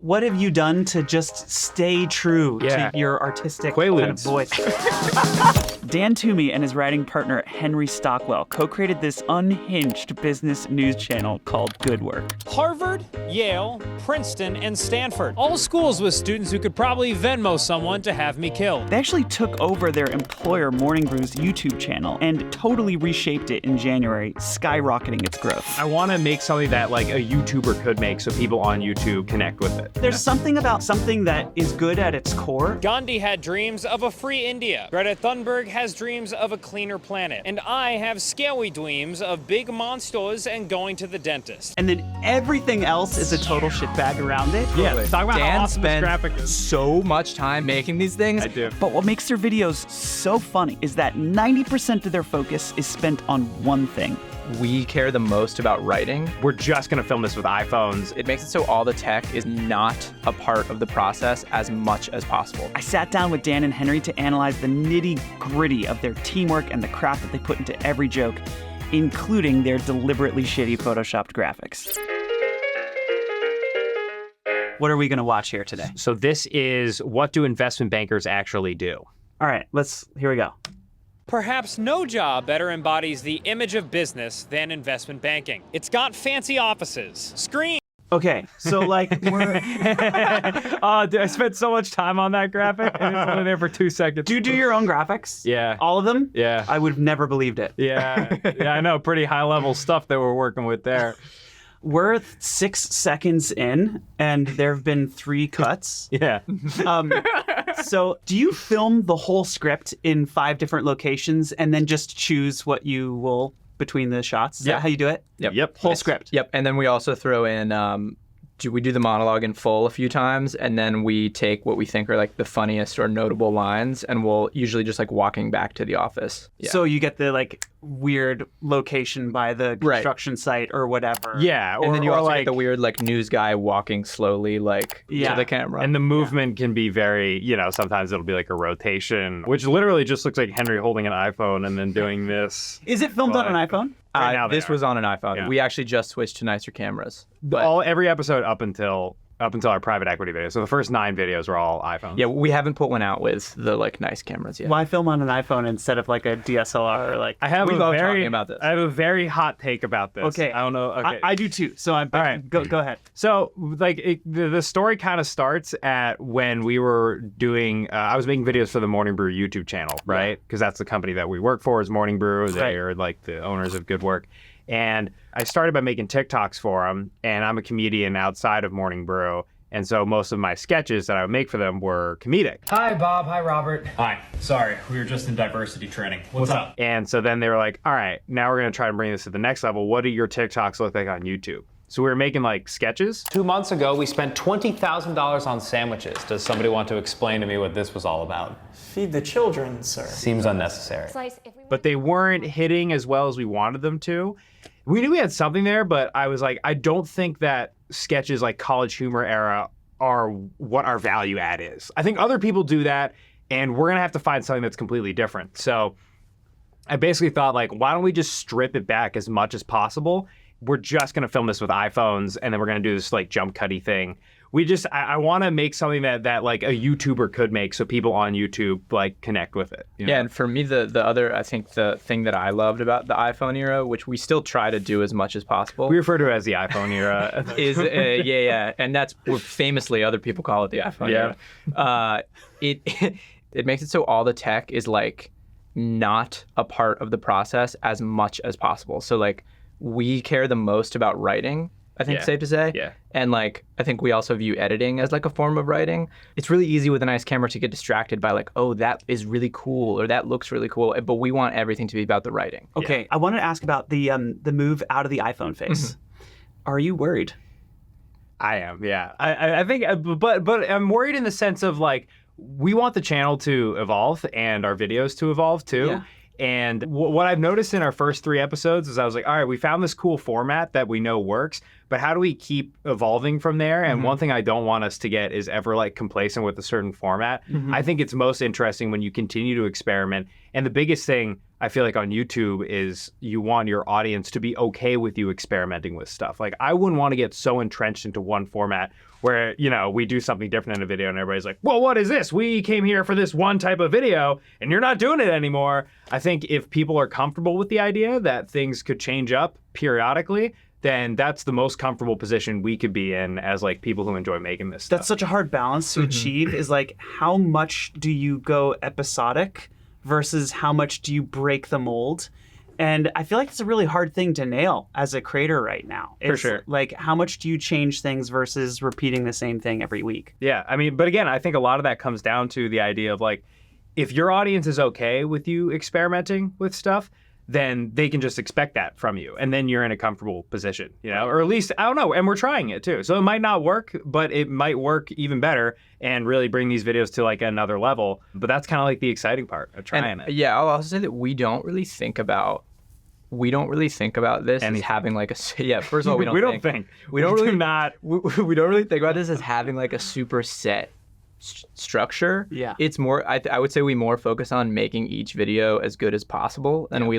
what have you done to just stay true to your artistic kind of voice? Dan Toomey and his writing partner Henry Stockwell co-created this unhinged business news channel called Good Work. Harvard, Yale, Princeton, and Stanford. All schools with students who could probably Venmo someone to have me killed. They actually took over their employer Morning Brew's YouTube channel and totally reshaped it in January, skyrocketing its growth. I want to make something that like a YouTuber could make so people on YouTube connect with it. There's something about something that is good at its core. Gandhi had dreams of a free India. Greta Thunberg has dreams of a cleaner planet. And I have scary dreams of big monsters and going to the dentist. And then everything else is a total shitbag around it. Yeah, talk about Dan how awesome this spent graphic is. so much time making these things. I do. But what makes their videos so funny is that 90% of their focus is spent on one thing. We care the most about writing. We're just going to film this with iPhones. It makes it so all the tech is not a part of the process as much as possible. I sat down with Dan and Henry to analyze the nitty-gritty of their teamwork and the craft that they put into every joke, including their deliberately shitty photoshopped graphics. What are we going to watch here today? So this is what do investment bankers actually do? All right, here we go. Perhaps no job better embodies the image of business than investment banking. It's got fancy offices, screens. Okay, so like we're... Oh, dude, I spent so much time on that graphic and it's only there for 2 seconds. Do you do your own graphics? Yeah. All of them? Yeah. I would have never believed it. Yeah, I know. Pretty high level stuff that we're working with there. We're 6 seconds in, and there have been 3 cuts. Yeah. So do you film the whole script in 5 different locations and then just choose what you will between the shots? Is that how you do it? Yep. Whole script? Yep. And then we also throw in, we do the monologue in full a few times, and then we take what we think are like the funniest or notable lines, and we'll usually just like walking back to the office. Yeah. So you get the like weird location by the construction site or whatever. Yeah. And then you also like get the weird like news guy walking slowly like to the camera. And the movement can be very, sometimes it'll be like a rotation, which literally just looks like Henry holding an iPhone and then doing this. Is it filmed on an iPhone? Right now this was on an iPhone. Yeah. We actually just switched to nicer cameras. But Every episode up until our private equity video. So the first 9 videos were all iPhones. yeah, we haven't put one out with the like nice cameras yet. Why film on an iPhone instead of like a DSLR or like... I have We love talking about this. I have a very hot take about this. Okay. I don't know. Okay. I do too. So all right. Go ahead. So, like, the story kind of starts at when we were doing, I was making videos for the Morning Brew YouTube channel, right? Because that's the company that we work for is Morning Brew. They are, like, the owners of Good Work. And I started by making TikToks for them, and I'm a comedian outside of Morning Brew. And so most of my sketches that I would make for them were comedic. Hi, Bob. Hi, Robert. Hi. Sorry, we were just in diversity training. What's up? And so then they were like, all right, now we're going to try and bring this to the next level. What do your TikToks look like on YouTube? So we were making like sketches. 2 months ago, we spent $20,000 on sandwiches. Does somebody want to explain to me what this was all about? Feed the children, sir. Seems unnecessary. But they weren't hitting as well as we wanted them to. We knew we had something there, but I was like, I don't think that sketches like College Humor era are what our value add is. I think other people do that, and we're gonna have to find something that's completely different. So I basically thought, like, why don't we just strip it back as much as possible? We're just gonna film this with iPhones, and then we're gonna do this like jump cutty thing. I want to make something that like a YouTuber could make, so people on YouTube like connect with it. Yeah, and for me, the other, I think the thing that I loved about the iPhone era, which we still try to do as much as possible. We refer to it as the iPhone era. is and that's famously other people call it the iPhone era. It makes it so all the tech is like not a part of the process as much as possible. So like we care the most about writing, I think it's safe to say. Yeah. And like, I think we also view editing as like a form of writing. It's really easy with a nice camera to get distracted by like, oh, that is really cool, or that looks really cool. But we want everything to be about the writing. Okay, I wanted to ask about the move out of the iPhone face. Are you worried? I am, yeah. I think, but I'm worried in the sense of like, we want the channel to evolve and our videos to evolve too. Yeah. And what I've noticed in our first 3 episodes is I was like, all right, we found this cool format that we know works, but how do we keep evolving from there? And one thing I don't want us to get is ever like complacent with a certain format. I think it's most interesting when you continue to experiment. And the biggest thing I feel like on YouTube is you want your audience to be okay with you experimenting with stuff. Like I wouldn't want to get so entrenched into one format where, you know, we do something different in a video and everybody's like, well, what is this? We came here for this one type of video and you're not doing it anymore. I think if people are comfortable with the idea that things could change up periodically, then that's the most comfortable position we could be in as like people who enjoy making this stuff. That's such a hard balance to achieve is like how much do you go episodic versus how much do you break the mold? And I feel like it's a really hard thing to nail as a creator right now. For sure. Like how much do you change things versus repeating the same thing every week? Yeah, I mean, but again, I think a lot of that comes down to the idea of like, if your audience is okay with you experimenting with stuff, then they can just expect that from you. And then you're in a comfortable position, you know, or at least, I don't know. And we're trying it too. So it might not work, but it might work even better and really bring these videos to like another level. But that's kind of like the exciting part of trying it. Yeah, I'll also say that we don't really think about this as having like a first of all we don't we don't really think about this as having like a super set structure. Yeah, it's more I would say we more focus on making each video as good as possible, and we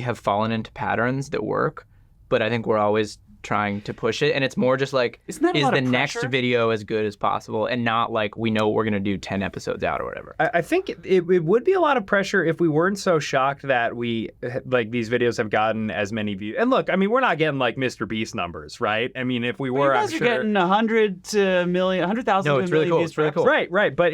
have fallen into patterns that work, but I think we're always trying to push it, and it's more just like, is the next video as good as possible, and not like we know we're gonna do 10 episodes out or whatever. I think it would be a lot of pressure if we weren't so shocked that we like these videos have gotten as many views. And look, I mean, we're not getting like Mr. Beast numbers, right? I mean, if we were, I'm sure getting 100,000 to a million views. It's really cool. Right. But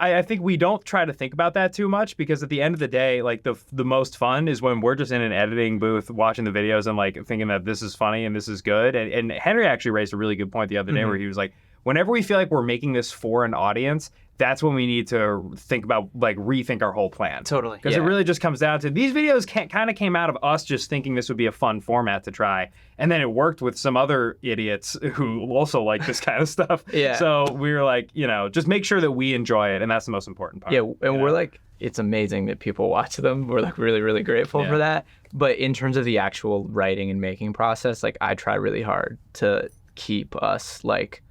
I think we don't try to think about that too much, because at the end of the day, like the most fun is when we're just in an editing booth watching the videos and like thinking that this is funny and this is good. And Henry actually raised a really good point the other day where he was like, whenever we feel like we're making this for an audience, that's when we need to think about, like, rethink our whole plan. Totally. Because it really just comes down to, these videos kind of came out of us just thinking this would be a fun format to try. And then it worked with some other idiots who also like this kind of stuff. Yeah. So we were like, you know, just make sure that we enjoy it. And that's the most important part. Yeah. And we're like, it's amazing that people watch them. We're like really, really grateful for that. But in terms of the actual writing and making process, like I try really hard to keep us like,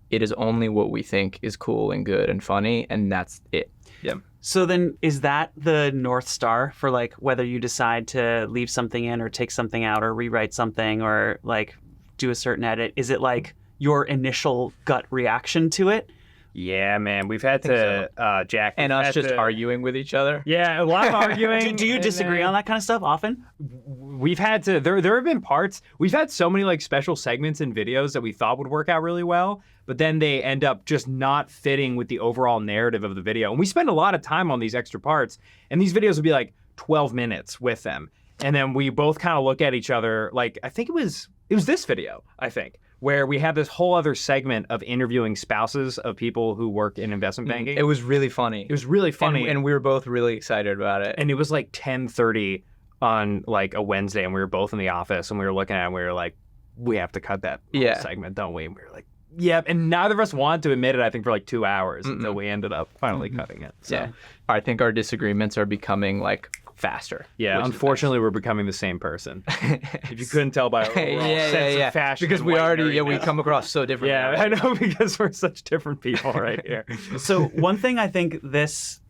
it is only what we think is cool and good and funny, and that's it. Yeah. So then is that the North Star for like whether you decide to leave something in or take something out or rewrite something or like do a certain edit? Is it like your initial gut reaction to it? Yeah, man, we've had to Jack and us just arguing with each other. Yeah, a lot of arguing. Do you disagree on that kind of stuff often? We've had to. There have been parts. We've had so many like special segments in videos that we thought would work out really well, but then they end up just not fitting with the overall narrative of the video. And we spend a lot of time on these extra parts, and these videos would be like 12 minutes with them, and then we both kind of look at each other like, I think it was this video, I think, where we had this whole other segment of interviewing spouses of people who work in investment banking. It was really funny. It was really funny. And we were both really excited about it. And it was like 10:30 on like a Wednesday, and we were both in the office, and we were looking at it, and we were like, we have to cut that whole segment, don't we? And we were like, yeah. And neither of us wanted to admit it, I think, for like 2 hours until we ended up finally cutting it. So. Yeah. I think our disagreements are becoming like faster. Yeah, unfortunately, we're becoming the same person. If you couldn't tell by our sense of fashion. Because we come across so different. Yeah, I know, because we're such different people right here. So one thing I think this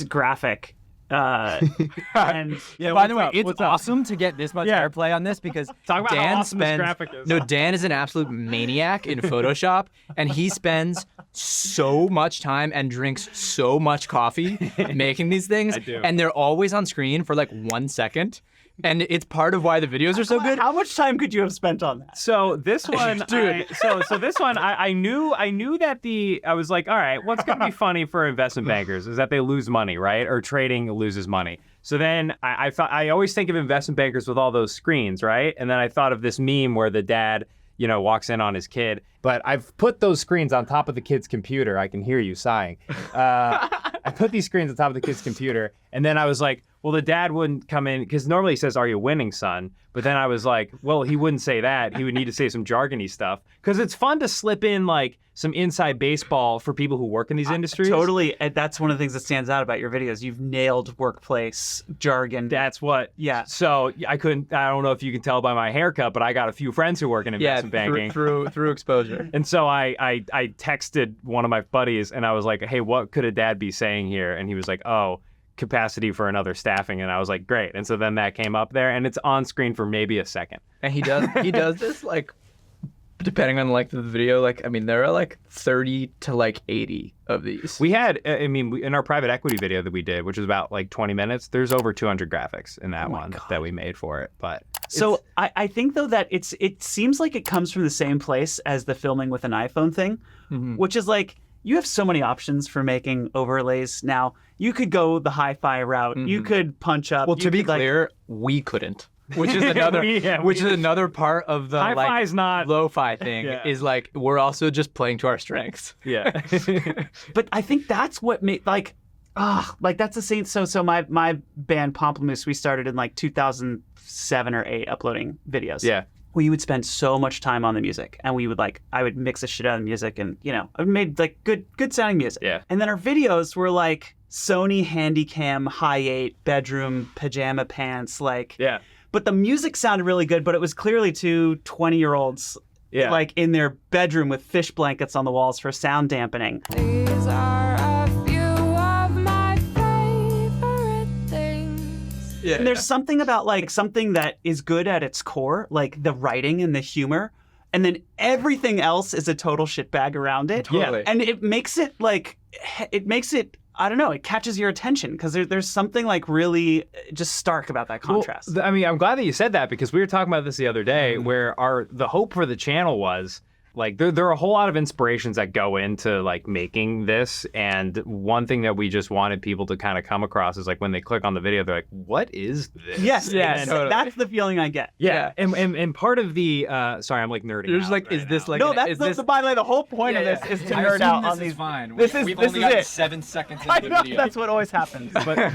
graphic and by the way, it's awesome to get this much airplay on this because talk about how awesome this graphic is. No, Dan is an absolute maniac in Photoshop, and he spends so much time and drinks so much coffee making these things. I do. And they're always on screen for like 1 second. And it's part of why the videos are so good. How much time could you have spent on that? So this one, dude. So this one, I knew that I was like, all right, what's gonna be funny for investment bankers is that they lose money, right? Or trading loses money. So then I thought, I always think of investment bankers with all those screens, right? And then I thought of this meme where the dad, you know, walks in on his kid. But I've put those screens on top of the kid's computer. I can hear you sighing. I put these screens on top of the kid's computer, and then I was like, well, the dad wouldn't come in, because normally he says, are you winning, son? But then I was like, well, he wouldn't say that. He would need to say some jargony stuff, because it's fun to slip in like some inside baseball for people who work in these industries. Totally. That's one of the things that stands out about your videos. You've nailed workplace jargon. That's what. Yeah. So I don't know if you can tell by my haircut, but I got a few friends who work in investment banking. Through exposure. And so I texted one of my buddies, and I was like, hey, what could a dad be saying here? And he was like, oh, capacity for another staffing, and I was like, great. And so then that came up there, and it's on screen for maybe a second. And he does this like, depending on the length of the video, like, I mean, there are like 30 to like 80 of these. We had, in our private equity video that we did, which was about like 20 minutes, there's over 200 graphics in that one that we made for it. But so I think though that it seems like it comes from the same place as the filming with an iPhone thing, which is like, you have so many options for making overlays now. You could go the hi-fi route. You could punch up. Well, to be clear, we couldn't. Which is another, is another part of the hi-fi's not lo-fi thing. Is like we're also just playing to our strengths. Yeah, but I think that's what made like that's the same. So my band Pomplamoose, we started in like 2007 or 8 uploading videos. Yeah, we would spend so much time on the music, and we would I would mix the shit out of the music, and I made like good sounding music. Yeah, and then our videos were like Sony Handycam Hi8 bedroom pajama pants, But the music sounded really good, but it was clearly two 20-year-olds like in their bedroom with fish blankets on the walls for sound dampening. These are a few of my favorite things. Yeah. And there's something about like something that is good at its core, like the writing and the humor, and then everything else is a total shitbag around it. Totally. And it makes it I don't know, it catches your attention because there's something like really just stark about that contrast. Well, I mean, I'm glad that you said that because we were talking about this the other day where the hope for the channel was like there are a whole lot of inspirations that go into like making this, and one thing that we just wanted people to kind of come across is like when they click on the video, they're like, "What is this?" Yes, totally. That's the feeling I get. Yeah. And part of the sorry, I'm like nerding. You're just like, is this like? No, that's by the way, the whole point of this is to nerd out on these. Fine. We've only got 7 seconds into the video. That's what always happens. But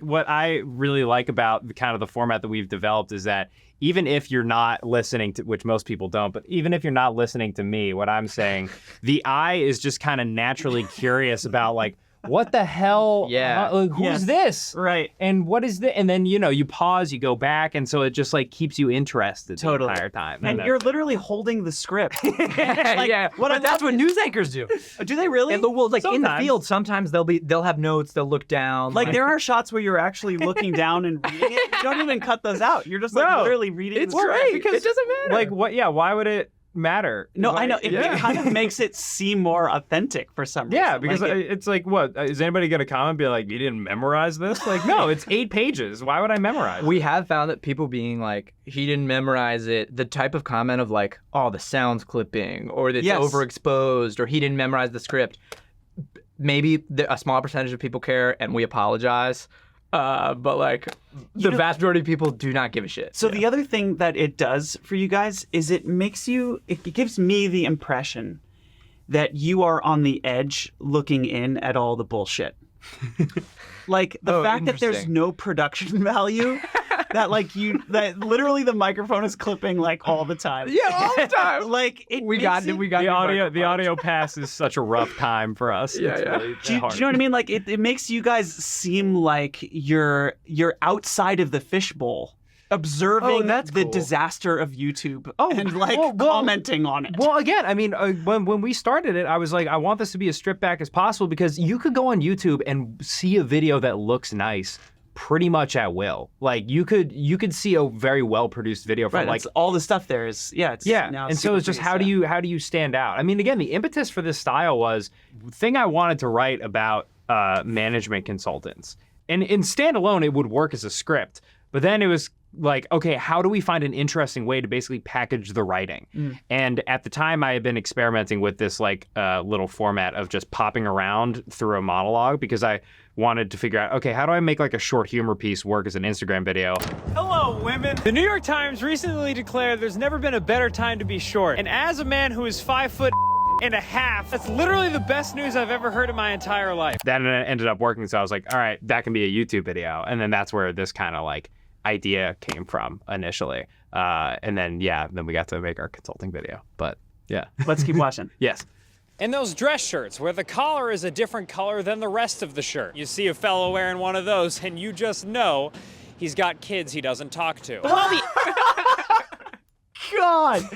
what I really like about the kind of the format that we've developed is that even if you're not listening to, which most people don't, but even if you're not listening to me, what I'm saying, the eye is just kind of naturally curious about like, what the hell? Yeah. Who's this? Right. And what is this? And then, you pause, you go back. And so it just like keeps you interested the entire time. And you're literally holding the script. That's what news anchors do. Do they really? And in the field, sometimes they'll have notes, they'll look down. Like there are shots where you're actually looking down and reading it. You don't even cut those out. You're just literally reading it's the script. Great because it doesn't matter. Like what? Yeah. Why would it matter? No, I know. It kind of makes it seem more authentic for some reason. Yeah, because it's like, what? Is anybody going to comment and be like, you didn't memorize this? Like, no, it's 8 pages. Why would I memorize? We have found that people being like, he didn't memorize it, the type of comment of like, oh, the sound's clipping, or it's overexposed, or he didn't memorize the script. Maybe a small percentage of people care, and we apologize. But like the vast majority of people do not give a shit. So the other thing that it does for you guys is it gives me the impression that you are on the edge looking in at all the bullshit. Like the fact that there's no production value, that literally the microphone is clipping like all the time. Yeah, all the time. Like we got the audio pass is such a rough time for us. Yeah. Really do you know what I mean? Like it makes you guys seem like you're outside of the fishbowl, observing the disaster of YouTube and commenting on it. Well, again, I mean, when we started it, I was like, I want this to be as stripped back as possible because you could go on YouTube and see a video that looks nice pretty much at will. Like you could see a very well produced video from like all the stuff there is and so it's just how do you stand out? I mean, again, the impetus for this style was the thing I wanted to write about management consultants, and in standalone it would work as a script, but then it was like, okay, how do we find an interesting way to basically package the writing? And at the time I had been experimenting with this like little format of just popping around through a monologue because I wanted to figure out, okay, how do I make like a short humor piece work as an Instagram video? Hello, women. The New York Times recently declared there's never been a better time to be short. And as a man who is 5'1.5", that's literally the best news I've ever heard in my entire life. That ended up working, so I was like, all right, that can be a YouTube video. And then that's where this kind of like idea came from initially. And then we got to make our consulting video. But yeah. Let's keep watching. Yes. And those dress shirts where the collar is a different color than the rest of the shirt. You see a fellow wearing one of those and you just know he's got kids he doesn't talk to. God.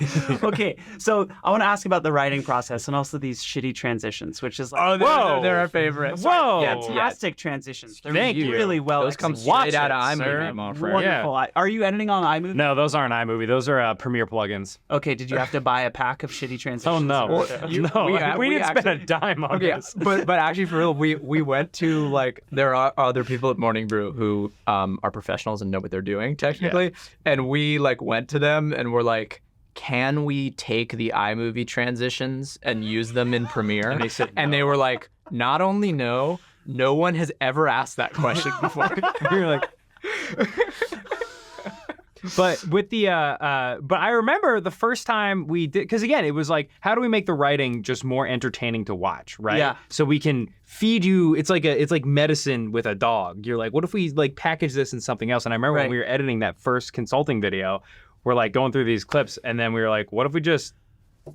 Okay, so I want to ask about the writing process and also these shitty transitions, which is like, they're our favorite. Whoa. fantastic transitions. They're Thank you. really well Those come executed. straight out of sir. iMovie, my friend. Wonderful. Are you editing on iMovie? No, those aren't iMovie. Those are Premiere plugins. Okay, did you have to buy a pack of shitty transitions? Oh, no. We didn't spend a dime on Okay, this. but actually, for real, we went to like there are other people at Morning Brew who are professionals and know what they're doing technically, and we like went to them and we're like, can we take the iMovie transitions and use them in Premiere? And they said and they were like, not only no one has ever asked that question before. We were like, but with the but I remember the first time we did, because again, it was like, how do we make the writing just more entertaining to watch, right? Yeah. So we can feed you. It's like medicine with a dog. You're like, what if we like package this in something else? And I remember when we were editing that first consulting video, we're like going through these clips, and then we were like, what if we just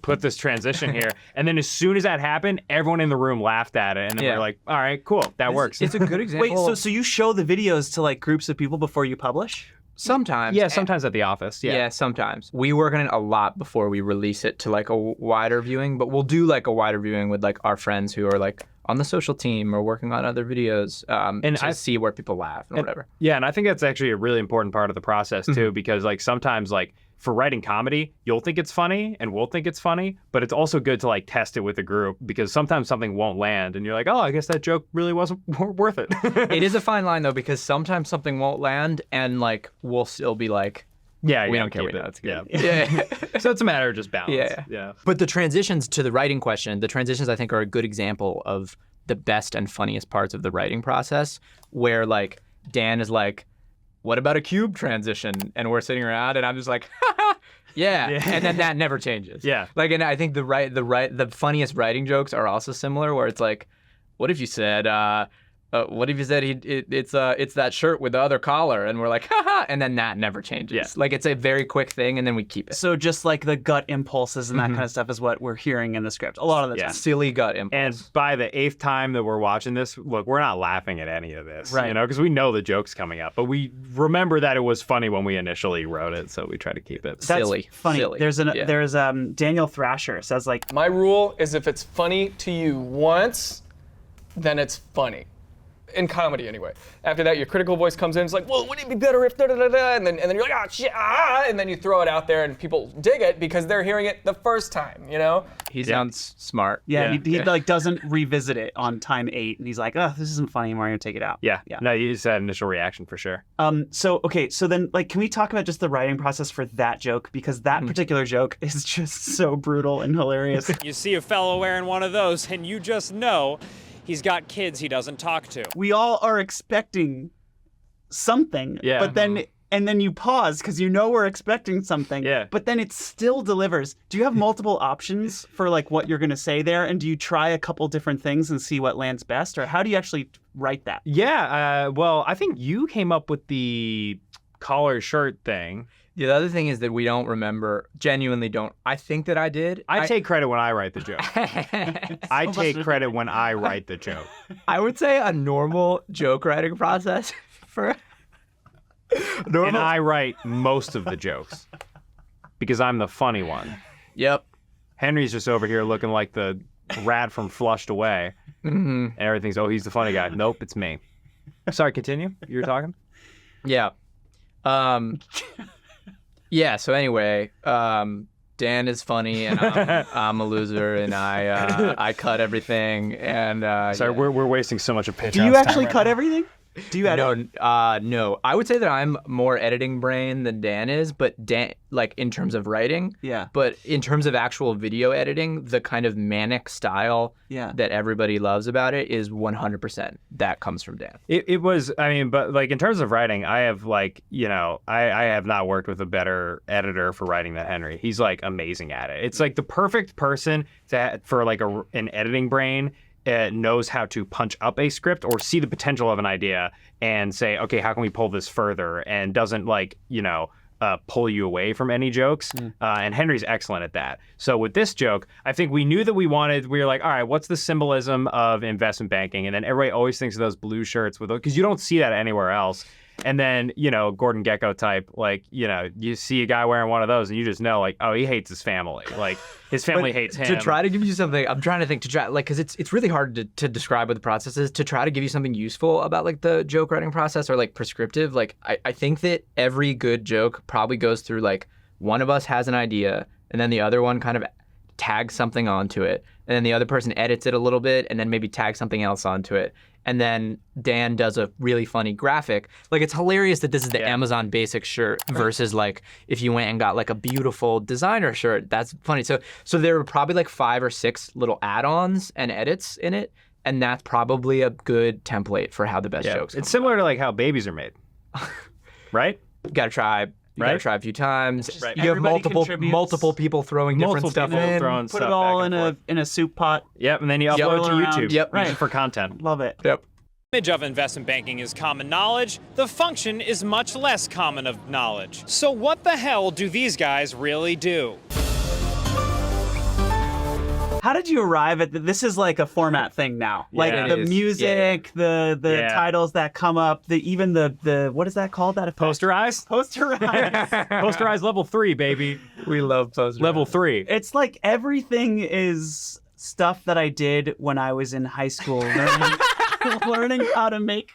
put this transition here? And then as soon as that happened, everyone in the room laughed at it, and then we were like, all right, cool, that works. It's a good example. Wait, so you show the videos to like groups of people before you publish? Sometimes. Yeah, sometimes at the office. Yeah, sometimes. We work on it a lot before we release it to like a wider viewing, but we'll do like a wider viewing with like our friends who are like on the social team or working on other videos and to see where people laugh and whatever. Yeah, and I think that's actually a really important part of the process too, because like sometimes like for writing comedy, you'll think it's funny and we'll think it's funny, but it's also good to like test it with a group, because sometimes something won't land and you're like, oh, I guess that joke really wasn't worth it. It is a fine line though, because sometimes something won't land and like we'll still be like, yeah, we don't care what that's good. Yeah. Yeah. So it's a matter of just balance. Yeah. But the transitions to the writing question, the transitions I think are a good example of the best and funniest parts of the writing process, where like Dan is like, what about a cube transition? And we're sitting around and I'm just like, yeah. And then that never changes. Yeah. Like, and I think the funniest writing jokes are also similar, where it's like, what if you said, it's that shirt with the other collar, and we're like, haha, and then that never changes. Yeah. Like it's a very quick thing, and then we keep it. So just like the gut impulses and that kind of stuff is what we're hearing in the script a lot of the time. Silly gut impulse. And by the 8th time that we're watching this, look, we're not laughing at any of this, right? You know, because we know the joke's coming up, but we remember that it was funny when we initially wrote it, so we try to keep it That's silly. Funny. Silly. There's Daniel Thrasher says like, my rule is if it's funny to you once, then it's funny. In comedy, anyway. After that, your critical voice comes in. It's like, well, wouldn't it be better if da da da da? And then you're like, ah, shit, ah, and then you throw it out there, and people dig it because they're hearing it the first time. You know? He sounds smart. Yeah, he like doesn't revisit it on time 8, and he's like, oh, this isn't funny anymore. I'm gonna take it out. Yeah. No, you just had initial reaction for sure. So then like, can we talk about just the writing process for that joke, because that particular joke is just so brutal and hilarious. You see a fellow wearing one of those, and you just know he's got kids he doesn't talk to. We all are expecting something, but then you pause because you know we're expecting something, but then it still delivers. Do you have multiple options for like what you're going to say there, and do you try a couple different things and see what lands best, or how do you actually write that? Yeah, well, I think you came up with the collar shirt thing. The other thing is that we don't remember, genuinely don't. I think that I did. I take credit when I write the joke. I take credit when I write the joke. I would say a normal joke writing process for normal. And I write most of the jokes because I'm the funny one. Yep. Henry's just over here looking like the rat from Flushed Away. And everything's, oh, he's the funny guy. Nope, it's me. Sorry, continue. You were talking? Yeah. Yeah, so anyway, Dan is funny and I'm a loser, and I cut everything, and sorry, we're wasting so much of Patreon's Do you actually time cut everything? Do you edit? No. I would say that I'm more editing brain than Dan is, but Dan, like in terms of writing, but in terms of actual video editing, the kind of manic style that everybody loves about it is 100% that comes from Dan. It was, I mean, but like in terms of writing, I have like, you know, I have not worked with a better editor for writing than Henry. He's like amazing at it. It's like the perfect person for like an editing brain. Knows how to punch up a script or see the potential of an idea and say, okay, how can we pull this further, and doesn't like, you know, pull you away from any jokes. And Henry's excellent at that. So with this joke, I think we knew that we were like, all right, what's the symbolism of investment banking? And then everybody always thinks of those blue shirts with, because you don't see that anywhere else. And then, Gordon Gekko type, like, you see a guy wearing one of those and you just know, like, oh, he hates his family. Like, his family hates him. To try to give you something, I'm trying to think, because it's really hard to describe what the process is, to try to give you something useful about, like, the joke writing process or, like, prescriptive. Like, I think that every good joke probably goes through, like, one of us has an idea and then the other one kind of tags something onto it. And then the other person edits it a little bit and then maybe tags something else onto it. And then Dan does a really funny graphic. Like, it's hilarious that this is the Amazon basic shirt versus, like, if you went and got, like, a beautiful designer shirt. That's funny. So there were probably, like, 5 or 6 little add-ons and edits in it. And that's probably a good template for how the best jokes come It's similar to, like, how babies are made. Right? Gotta try. You gotta try a few times. Right. You have Everybody multiple people throwing different stuff in. Put it all in a soup pot. Yep, and then you upload it to YouTube. Yep. Right. For content. Love it. Yep. Image of investment banking is common knowledge. The function is much less common of knowledge. So what the hell do these guys really do? How did you arrive at this? Is like a format thing now. Like Yeah, the it is. music, the titles that come up, even the what is that called? That effect? Posterize? Posterize. Posterize level 3, baby. We love posterize. Level 3. It's like everything is stuff that I did when I was in high school, learning how to make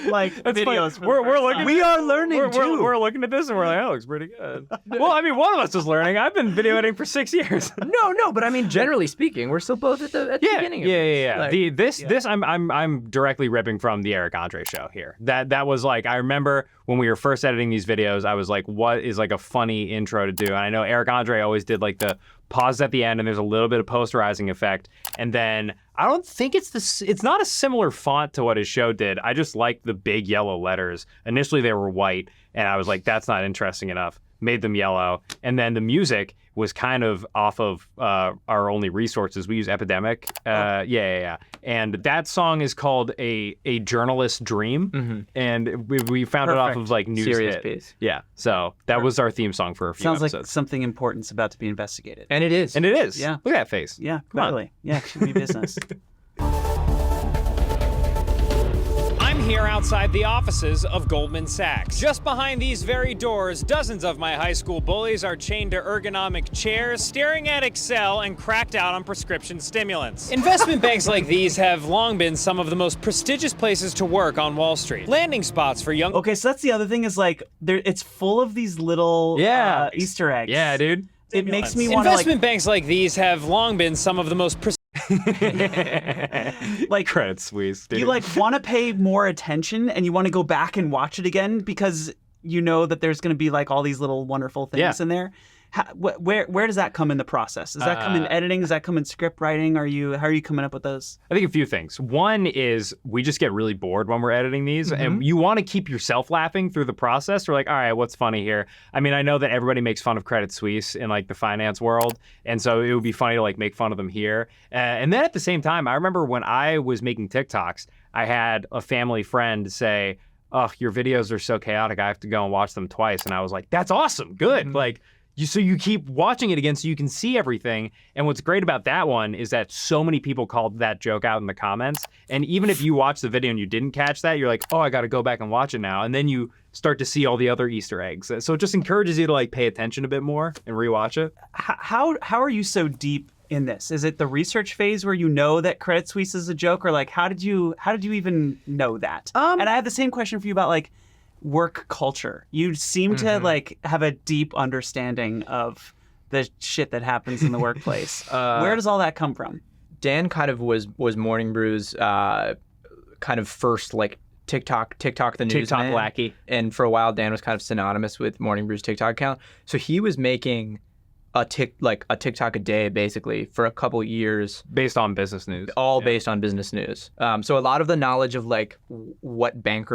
like videos. We're looking. We are learning too. We're looking at this and we're like, that looks pretty good. Well, I mean, one of us is learning. I've been video editing for 6 years. No, but I mean, generally speaking, we're still both at the beginning. Yeah. Like, This I'm directly ripping from the Eric Andre show here. That was like, I remember when we were first editing these videos, I was like, what is like a funny intro to do? And I know Eric Andre always did like the pause at the end and there's a little bit of posterizing effect. And then I don't think it's not a similar font to what his show did. I just like the big yellow letters. Initially they were white and I was like, that's not interesting enough. Made them yellow. And then the music was kind of off of our only resources. We use Epidemic. Yeah. And that song is called A Journalist's Dream. Mm-hmm. And we found it off of like News Serious Hit. piece. Yeah. So that was our theme song for a few Sounds episodes. like something important's about to be investigated. And it is. Yeah. Look at that face. Yeah, Come on. clearly. Yeah, it should be business. I'm here outside the offices of Goldman Sachs. Just behind these very doors, dozens of my high school bullies are chained to ergonomic chairs, staring at Excel and cracked out on prescription stimulants. Investment banks like these have long been some of the most prestigious places to work on Wall Street. Landing spots for young... Okay, so that's the other thing is like, it's full of these little Easter eggs. Yeah, dude. It makes me want to Investment banks like these have long been some of the most like Credit Suisse, dude. you like want to pay more attention and you want to go back and watch it again because you know that there's going to be like all these little wonderful things in there. Where does that come in the process? Does that come in editing? Does that come in script writing? How are you coming up with those? I think a few things. One is we just get really bored when we're editing these, and you want to keep yourself laughing through the process. We're like, all right, what's funny here? I mean, I know that everybody makes fun of Credit Suisse in like the finance world, and so it would be funny to like make fun of them here. And then at the same time, I remember when I was making TikToks, I had a family friend say, "Oh, your videos are so chaotic. I have to go and watch them twice." And I was like, "That's awesome, good." Like. So you keep watching it again so you can see everything. And what's great about that one is that so many people called that joke out in the comments. And even if you watch the video and you didn't catch that, you're like, oh, I got to go back and watch it now. And then you start to see all the other Easter eggs. So it just encourages you to like pay attention a bit more and rewatch it. How are you so deep in this? Is it the research phase where you know that Credit Suisse is a joke, or like how did you even know that? And I have the same question for you about like work culture. You seem to like have a deep understanding of the shit that happens in the workplace. Where does all that come from? Dan kind of was Morning Brew's kind of first like TikTok the news TikTok man. lackey. And for a while Dan was kind of synonymous with Morning Brew's TikTok account. So he was making a TikTok a day basically for a couple years, Based on business news. all based on business news. So a lot of the knowledge of like what bank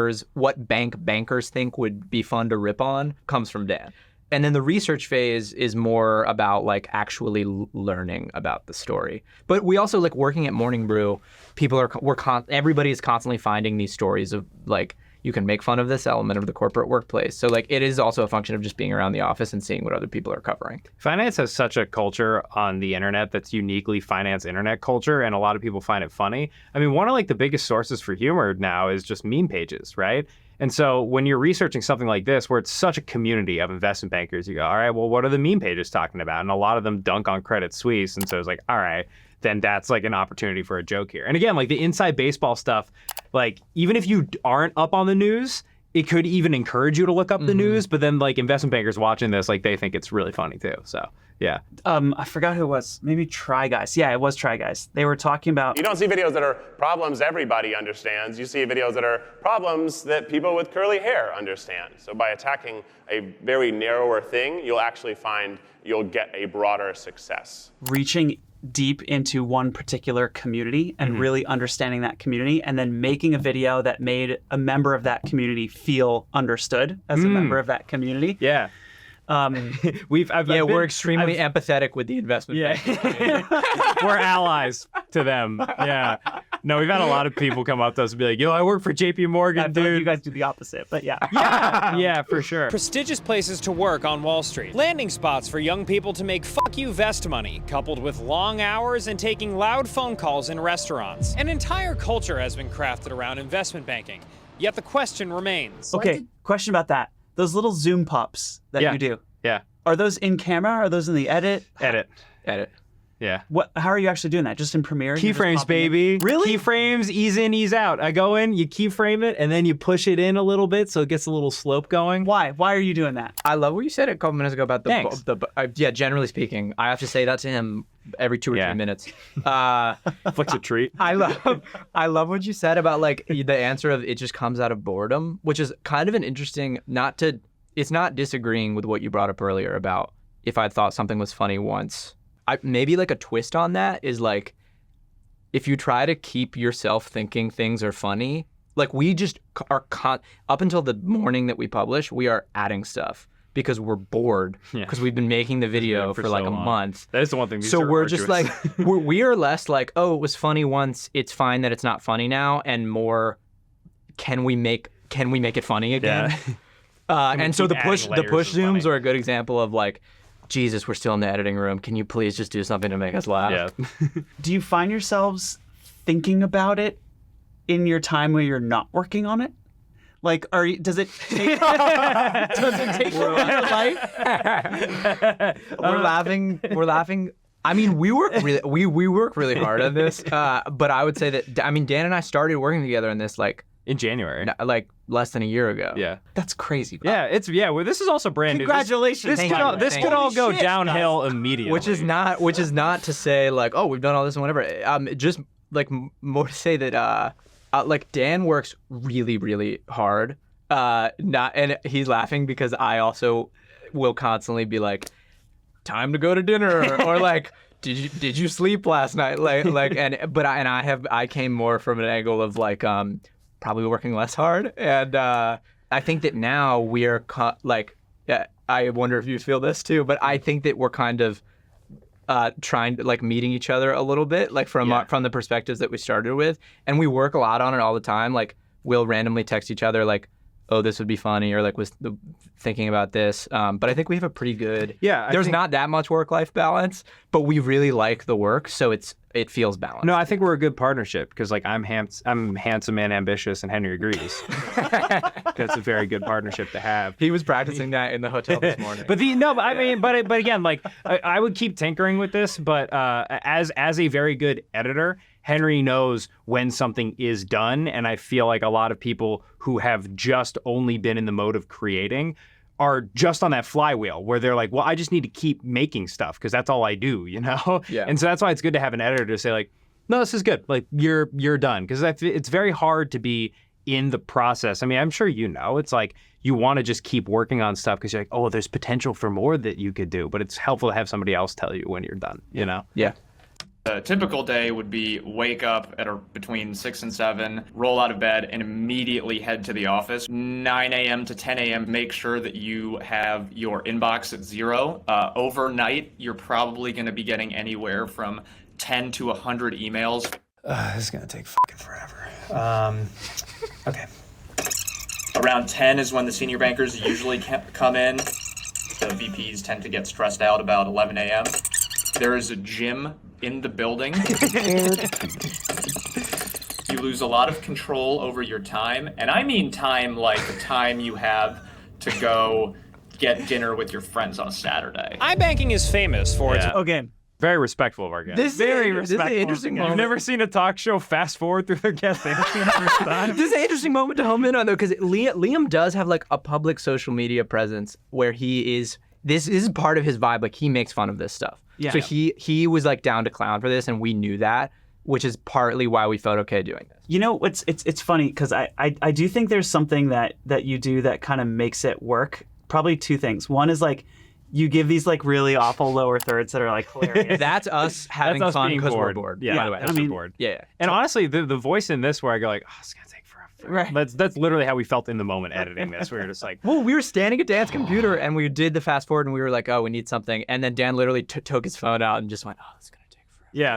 bankers think would be fun to rip on comes from Dan. And then the research phase is more about like actually learning about the story. But we also like working at Morning Brew, everybody is constantly finding these stories of like, you can make fun of this element of the corporate workplace. So like it is also a function of just being around the office and seeing what other people are covering. Finance has such a culture on the internet that's uniquely finance internet culture, and a lot of people find it funny. I mean, one of like the biggest sources for humor now is just meme pages, right? And so when you're researching something like this, where it's such a community of investment bankers, you go, all right, well, what are the meme pages talking about? And a lot of them dunk on Credit Suisse. And so it's like, all right, then that's like an opportunity for a joke here. And again, like the inside baseball stuff, like even if you aren't up on the news, it could even encourage you to look up the news. But then like investment bankers watching this, like they think it's really funny too. So yeah. I forgot who it was. Maybe Try Guys. Yeah, it was Try Guys. They were talking about. You don't see videos that are problems everybody understands. You see videos that are problems that people with curly hair understand. So by attacking a very narrower thing, you'll actually find you'll get a broader success. Reaching deep into one particular community and really understanding that community, and then making a video that made a member of that community feel understood as a member of that community. Yeah. We're extremely empathetic with the investment bank. We're allies to them. Yeah. No, we've had a lot of people come up to us and be like, yo, I work for JP Morgan, dude. Like you guys do the opposite, but yeah. Yeah, for sure. Prestigious places to work on Wall Street. Landing spots for young people to make fuck you vest money, coupled with long hours and taking loud phone calls in restaurants. An entire culture has been crafted around investment banking. Yet the question remains. Okay, question about that. Those little Zoom pops that you do. Yeah. Are those in camera? Are those in the edit? Edit. Yeah. How are you actually doing that? Just in Premiere? Keyframes, baby. Really? Keyframes, ease in, ease out. I go in, you keyframe it, and then you push it in a little bit so it gets a little slope going. Why? Why are you doing that? I love what you said a couple minutes ago about yeah, generally speaking, I have to say that to him every 2 or 3 minutes. Flicks a treat. I love what you said about like the answer of it just comes out of boredom, which is kind of an interesting, it's not disagreeing with what you brought up earlier about if I thought something was funny once. Maybe like a twist on that is like, if you try to keep yourself thinking things are funny, like we just are up until the morning that we publish, we are adding stuff because we're bored because we've been making the video for like a month. That is the one thing. So we're just like, we are less like, oh, it was funny once, it's fine that it's not funny now, and more, can we make it funny again? Yeah. And so the push zooms are a good example of like, Jesus, we're still in the editing room. Can you please just do something to make us laugh? Yeah. Do you find yourselves thinking about it in your time where you're not working on it? Like, does it take over your life? We're laughing. I mean, we work really hard on this. But I would say that, Dan and I started working together on this like in January, like less than a year ago. Yeah, that's crazy. Yeah, well, this is also brand new. Congratulations! This could all go downhill immediately. Which is not to say like, oh, we've done all this and whatever. Just like more to say that like Dan works really, really hard. And he's laughing because I also will constantly be like, time to go to dinner, or like, did you sleep last night? I came more from an angle of like probably working less hard, and I think that now we are I wonder if you feel this too, but I think that we're kind of trying to like meeting each other a little bit, like from the perspectives that we started with, and we work a lot on it all the time. Like we'll randomly text each other like, oh, this would be funny, or like was thinking about this. But I think we have a pretty good. There's not that much work-life balance, but we really like the work, so it feels balanced. No, I think we're a good partnership because like I'm handsome and ambitious, and Henry agrees. That's a very good partnership to have. He was practicing that in the hotel this morning. But again, like I would keep tinkering with this, but as a very good editor, Henry knows when something is done, and I feel like a lot of people who have just only been in the mode of creating are just on that flywheel where they're like, well, I just need to keep making stuff because that's all I do, you know? Yeah. And so that's why it's good to have an editor to say like, no, this is good. Like you're done. Because it's very hard to be in the process. I mean, I'm sure you know, it's like you want to just keep working on stuff because you're like, oh, there's potential for more that you could do. But it's helpful to have somebody else tell you when you're done, you know? Yeah. A typical day would be wake up at between 6 and 7, roll out of bed, and immediately head to the office. 9 a.m. to 10 a.m., make sure that you have your inbox at 0. Overnight, you're probably going to be getting anywhere from 10 to 100 emails. This is going to take fucking forever. Okay. Around 10 is when the senior bankers usually come in. The VPs tend to get stressed out about 11 a.m. There is a gym in the building. You lose a lot of control over your time, and I mean time like the time you have to go get dinner with your friends on a Saturday. iBanking is famous for its... Okay. Very respectful of our guests. This is an interesting moment. You've never seen a talk show fast forward through their guests. This is an interesting moment to home in on, though, because Liam does have like a public social media presence where he is. This is part of his vibe. Like he makes fun of this stuff. Yeah. So he was like down to clown for this, and we knew that, which is partly why we felt okay doing this. You know, it's funny because I do think there's something that you do that kind of makes it work. Probably two things. One is like, you give these like really awful lower thirds that are like hilarious. That's us having fun because we're bored. Yeah, by the way. I mean, bored. Yeah. And honestly, the voice in this where I go like, oh, it's gonna take forever. Right. That's literally how we felt in the moment editing this. We were just like, Well, we were standing at Dan's computer and we did the fast forward and we were like, oh, we need something. And then Dan literally took his phone out and just went, oh, it's gonna take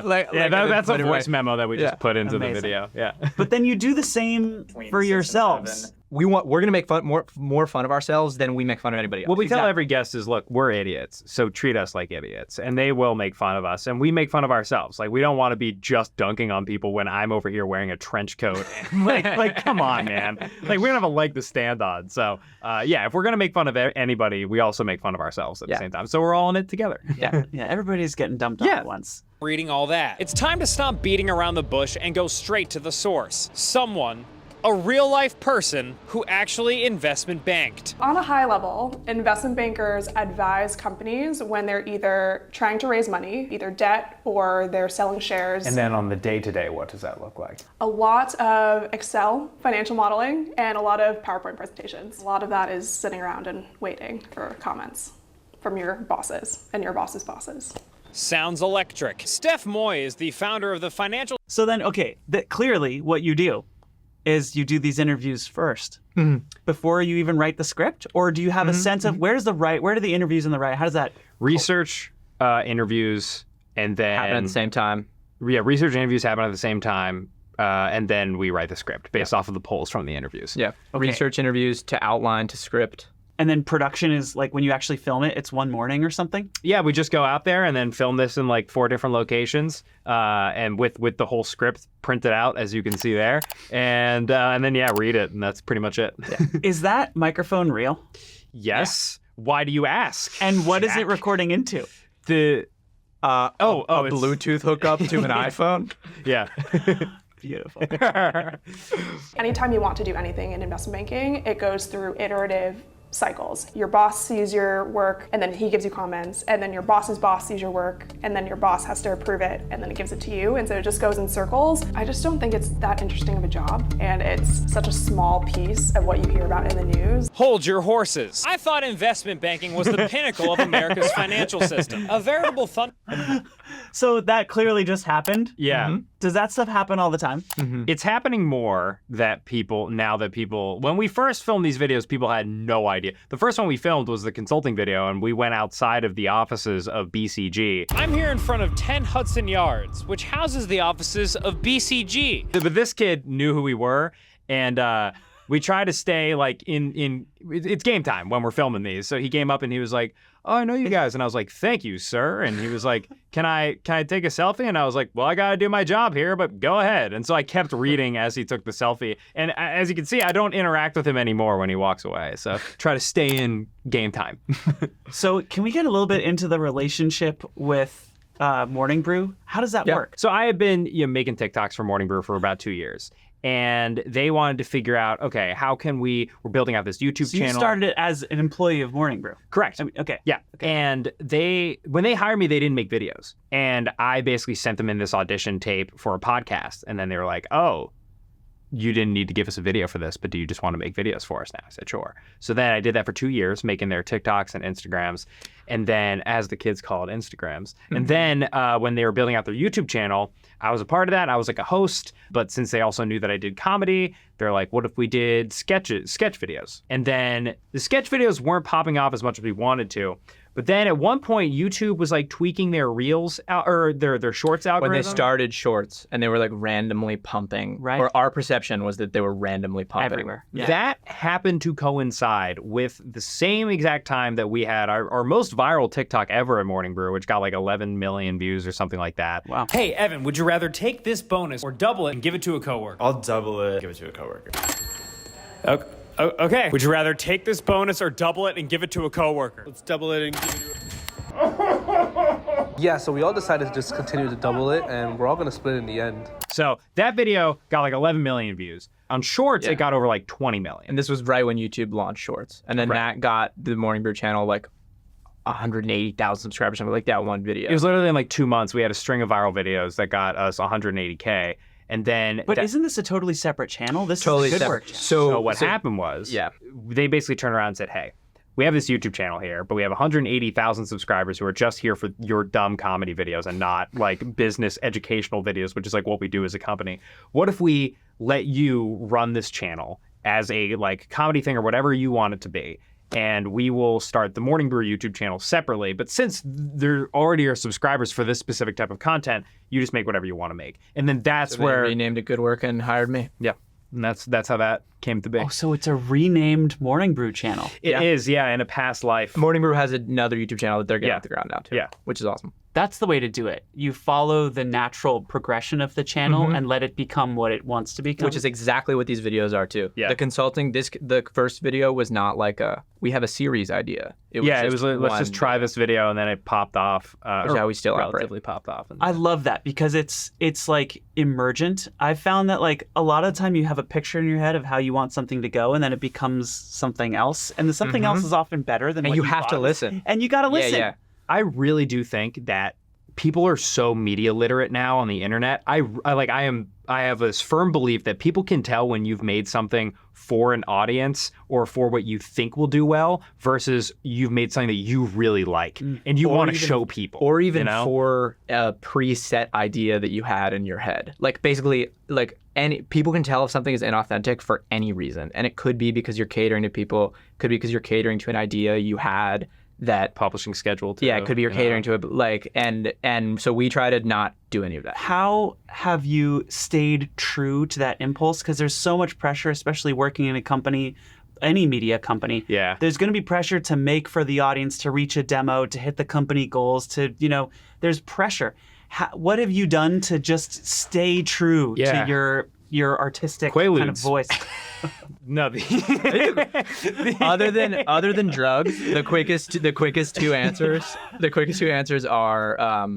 forever. yeah, that's a voice memo that we just put into the video. Yeah. But then you do the same for yourselves. We're gonna make fun more fun of ourselves than we make fun of anybody else. What we tell every guest is, look, we're idiots, so treat us like idiots, and they will make fun of us, and we make fun of ourselves. Like, we don't want to be just dunking on people when I'm over here wearing a trench coat. like, come on, man. Like, we don't have a leg to stand on. So, yeah, if we're gonna make fun of anybody, we also make fun of ourselves at the same time. So we're all in it together. Yeah, everybody's getting dumped on at once. Reading all that. It's time to stop beating around the bush and go straight to the source. Someone, a real-life person who actually investment banked. On a high level, investment bankers advise companies when they're either trying to raise money, either debt or they're selling shares. And then on the day-to-day, what does that look like? A lot of Excel financial modeling and a lot of PowerPoint presentations. A lot of that is sitting around and waiting for comments from your bosses and your boss's bosses. Sounds electric. Steph Moy is the founder of the financial... So then, okay, clearly what you do is you do these interviews first before you even write the script? Or do you have a sense of where do the interviews and the write? How does that... Research, interviews, and then... happen at the same time. Yeah, research and interviews happen at the same time, and then we write the script based off of the polls from the interviews. Yeah, research, interviews, to outline, to script. And then production is like when you actually film it, it's one morning or something? Yeah, we just go out there and then film this in like 4 different locations, and with the whole script printed out, as you can see there, and then read it, and that's pretty much it. Yeah. Is that microphone real? Yes. Yeah. Why do you ask? And what is it recording into? The a Bluetooth hookup to an iPhone. Yeah. Beautiful. Anytime you want to do anything in investment banking, it goes through iterative cycles. Your boss sees your work and then he gives you comments, and then your boss's boss sees your work and then your boss has to approve it and then it gives it to you, and so it just goes in circles. I just don't think it's that interesting of a job, and it's such a small piece of what you hear about in the news. Hold your horses. I thought investment banking was the pinnacle of America's financial system. A veritable fun... So that clearly just happened? Yeah. Mm-hmm. Does that stuff happen all the time? Mm-hmm. It's happening more that when we first filmed these videos, people had no idea. The first one we filmed was the consulting video, and we went outside of the offices of BCG. I'm here in front of 10 Hudson Yards, which houses the offices of BCG. But this kid knew who we were, and we try to stay like it's game time when we're filming these. So he came up and he was like, "Oh, I know you guys." And I was like, "Thank you, sir." And he was like, can I take a selfie? And I was like, "Well, I got to do my job here, but go ahead." And so I kept reading as he took the selfie. And as you can see, I don't interact with him anymore when he walks away. So try to stay in game time. So can we get a little bit into the relationship with Morning Brew? How does that work? So I have been making TikToks for Morning Brew for about 2 years. And they wanted to figure out, okay, how can we're building out this YouTube channel. You started it as an employee of Morning Brew. Correct. Okay. Yeah. Okay. And when they hired me, they didn't make videos. And I basically sent them in this audition tape for a podcast. And then they were like, "Oh, you didn't need to give us a video for this, but do you just want to make videos for us now?" I said, "Sure." So then I did that for 2 years, making their TikToks and Instagrams. And then, as the kids call it, Instagrams. And then when they were building out their YouTube channel, I was a part of that. I was like a host. But since they also knew that I did comedy, they're like, what if we did sketch videos? And then the sketch videos weren't popping off as much as we wanted to. But then at one point, YouTube was like tweaking their reels or their shorts algorithm. When they started shorts and they were like randomly pumping, Right. or our perception was that they were randomly pumping. Everywhere. Yeah. That happened to coincide with the same exact time that we had our most viral TikTok ever at Morning Brew, which got like 11 million views or something like that. Wow. Hey, Evan, would you rather take this bonus or double it and give it to a coworker? I'll double it, give it to a coworker. Okay. Would you rather take this bonus or double it and give it to a coworker? Let's double it and give it to Yeah, so we all decided to just continue to double it, and we're all going to split in the end. So that video got like 11 million views. On Shorts, it got over like 20 million. And this was right when YouTube launched Shorts. And then that got the Morning Brew channel like 180,000 subscribers, something like that one video. It was literally in like 2 months. We had a string of viral videos that got us 180K. And then, But isn't this a totally separate channel? This Totally is a good separate. work channel. So what happened was, they basically turned around and said, hey, we have this YouTube channel here, but we have 180,000 subscribers who are just here for your dumb comedy videos and not like business educational videos, which is like what we do as a company. What if we let you run this channel as a like comedy thing or whatever you want it to be? And we will start the Morning Brew YouTube channel separately. But since there already are subscribers for this specific type of content, you just make whatever you want to make. And then that's So where they renamed it Good Work and hired me. Yeah. And that's how that came to be. Oh, so it's a renamed Morning Brew channel. It is, yeah, in a past life. Morning Brew has another YouTube channel that they're getting Yeah. off the ground now too. Yeah. Which is awesome. That's the way to do it. You follow the natural progression of the channel and let it become what it wants to become. Which is exactly what these videos are too. Yeah. The consulting, the first video was not like we have a series idea. It Was let's just try this video, and then it popped off. Which is how we still relatively operate. popped off. And I love that because it's like emergent. I've found that like a lot of the time you have a picture in your head of how you want something to go, and then it becomes something else, and the something else is often better than. And what you have to thought it was. listen. And you got to listen. Yeah. I really do think that people are so media literate now on the internet. I have this firm belief that people can tell when you've made something for an audience or for what you think will do well versus you've made something that you really like and you want to show people. Or even you know? for a preset idea that you had in your head. Like basically, like any people can tell if something is inauthentic for any reason. And it could be because you're catering to people, could be because you're catering to an idea you had that publishing schedule too. Yeah, it could be you're catering to it, but like and so we try to not do any of that. How have you stayed true to that impulse? Because there's so much pressure, especially working in a company, any media company. Yeah. There's going to be pressure to make for the audience, to reach a demo, to hit the company goals, to, there's pressure. What have you done to just stay true to your artistic kind of voice? Nothing. other than drugs, the quickest two answers are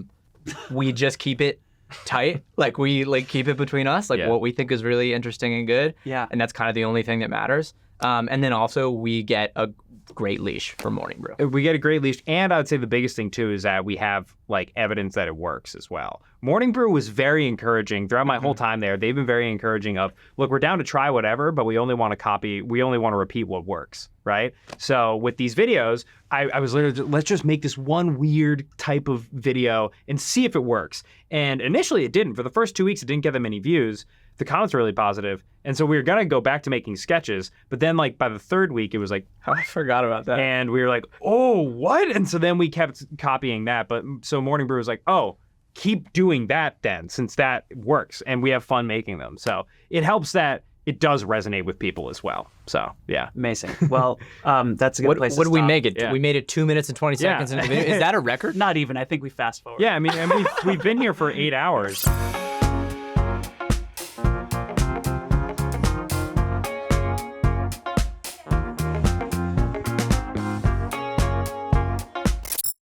we just keep it tight, like we keep it between us, what we think is really interesting and good. Yeah. And that's kind of the only thing that matters. And then also we get a great leash from Morning Brew. We get a great leash, and I would say the biggest thing too is that we have like evidence that it works as well. Morning Brew was very encouraging throughout my whole time there. They've been very encouraging of, look, we're down to try whatever, but we only want to repeat what works, right? So with these videos, I was literally, let's just make this one weird type of video and see if it works. And initially it didn't. For the first 2 weeks, it didn't get that many views. The comments were really positive. And so we were going to go back to making sketches. But then like by the third week, it was like, I forgot about that. And we were like, oh, what? And so then we kept copying that. But so Morning Brew was like, oh, keep doing that then, since that works. And we have fun making them. So it helps that it does resonate with people as well. So, yeah. Amazing. Well, that's a good place to What did we stop. make it? Yeah. We made it 2 minutes and 20 seconds into the video. Is that a record? Not even. I think we fast forward. Yeah, I mean, and we've been here for 8 hours.